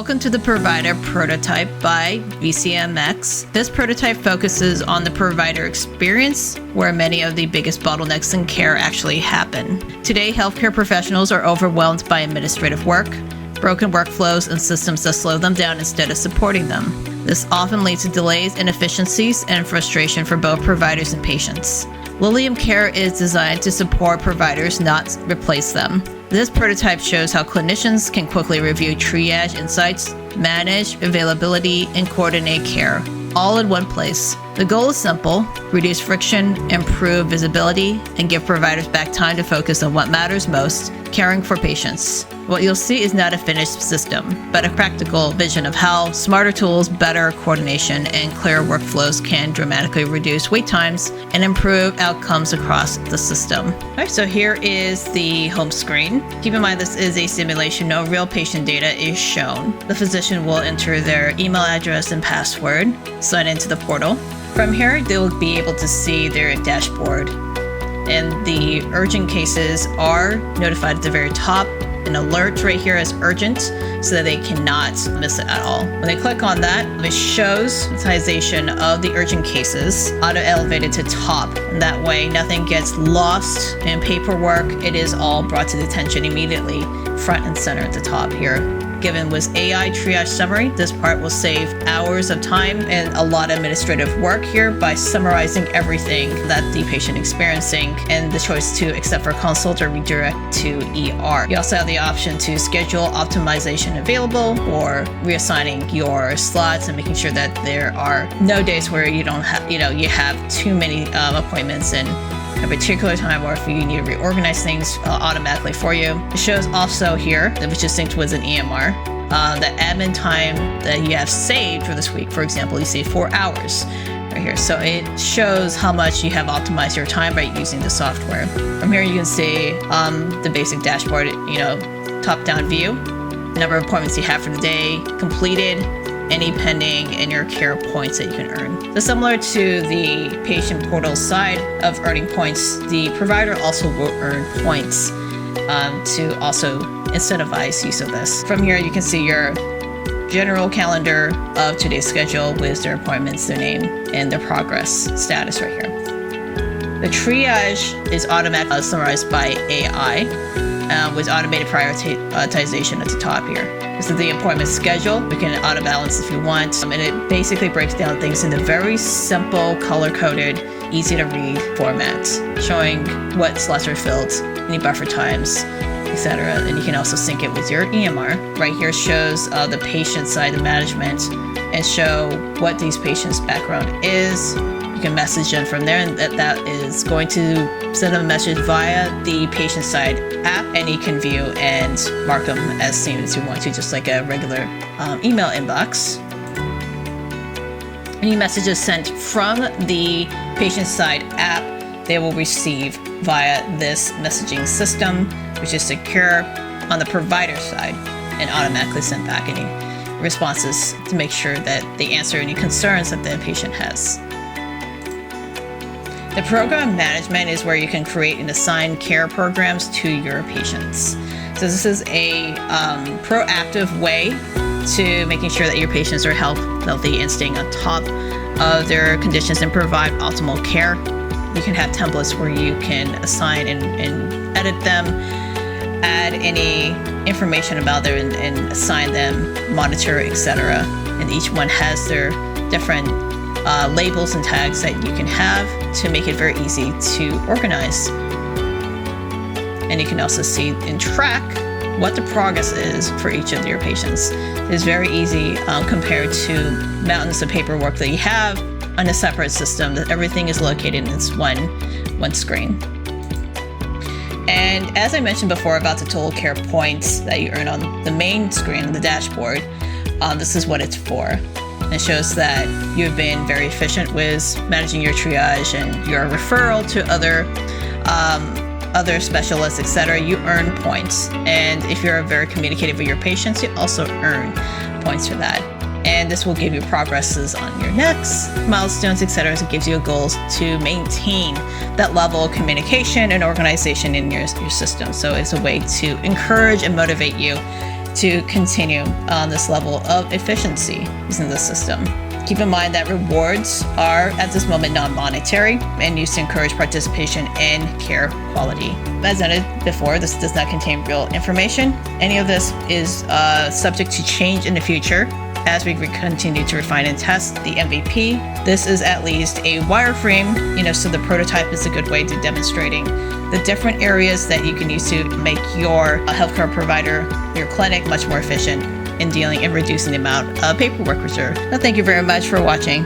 Welcome to the Provider Prototype by VCMx. This prototype focuses on the provider experience, where many of the biggest bottlenecks in care actually happen. Today, healthcare professionals are overwhelmed by administrative work, broken workflows, and systems that slow them down instead of supporting them. This often leads to delays, inefficiencies, and frustration for both providers and patients. Lilium Care is designed to support providers, not replace them. This prototype shows how clinicians can quickly review triage insights, manage availability, and coordinate care, all in one place. The goal is simple: reduce friction, improve visibility, and give providers back time to focus on what matters most, caring for patients. What you'll see is not a finished system, but a practical vision of how smarter tools, better coordination, and clear workflows can dramatically reduce wait times and improve outcomes across the system. All right, so here is the home screen. Keep in mind this is a simulation, no real patient data is shown. The physician will enter their email address and password, sign into the portal. From here, they'll be able to see their dashboard, and the urgent cases are notified at the very top. An alert right here is urgent, so that they cannot miss it at all. When they click on that, it shows prioritization of the urgent cases, auto-elevated to top. And that way, nothing gets lost in paperwork. It is all brought to the attention immediately, front and center at the top here. Given was AI triage summary, this part will save hours of time and a lot of administrative work here by summarizing everything that the patient experiencing and the choice to accept for consult or redirect to ER. You also have the option to schedule optimization available or reassigning your slots and making sure that there are no days where you don't have, you have too many appointments in a particular time, or if you need to reorganize things automatically for you. It shows also here, which is synced with an EMR, the admin time that you have saved for this week. For example, you save 4 hours right here. So it shows how much you have optimized your time by using the software. From here, you can see the basic dashboard, top-down view, the number of appointments you have for the day, completed, any pending, and your care points that you can earn. So similar to the patient portal side of earning points, the provider also will earn points to also incentivize use of this. From here, you can see your general calendar of today's schedule with their appointments, their name, and their progress status right here. The triage is automatically summarized by AI with automated prioritization at the top here. This is the appointment schedule. We can auto balance if you want. And it basically breaks down things in a very simple, color-coded, easy-to-read format, showing what slots are filled, any buffer times, etc. And you can also sync it with your EMR. Right here shows the patient side, the management, and show what these patients' background is. You can message them from there, and that is going to send them a message via the patient side app, and you can view and mark them as seen as you want to, just like a regular email inbox. Any messages sent from the patient side app, they will receive via this messaging system, which is secure on the provider side, and automatically send back any responses to make sure that they answer any concerns that the patient has. The program management is where you can create and assign care programs to your patients. So this is a proactive way to making sure that your patients are healthy and staying on top of their conditions and provide optimal care. You can have templates where you can assign and edit them, add any information about them and assign them, monitor, etc. And each one has their different labels and tags that you can have to make it very easy to organize. And you can also see and track what the progress is for each of your patients. It's very easy compared to mountains of paperwork that you have on a separate system, that everything is located in this one screen. And as I mentioned before about the total care points that you earn on the main screen, the dashboard, this is what it's for. It shows that you've been very efficient with managing your triage and your referral to other specialists, etc. You earn points. And if you're very communicative with your patients, you also earn points for that. And this will give you progresses on your next milestones, etc. So it gives you goals to maintain that level of communication and organization in your system. So it's a way to encourage and motivate you to continue on this level of efficiency using the system. Keep in mind that rewards are, at this moment, non-monetary and used to encourage participation in care quality. As noted before, this does not contain real information. Any of this is subject to change in the future as we continue to refine and test the MVP. This is at least a wireframe, so the prototype is a good way to demonstrating the different areas that you can use to make your healthcare provider, your clinic, much more efficient in dealing and reducing the amount of paperwork reserved. Well, thank you very much for watching.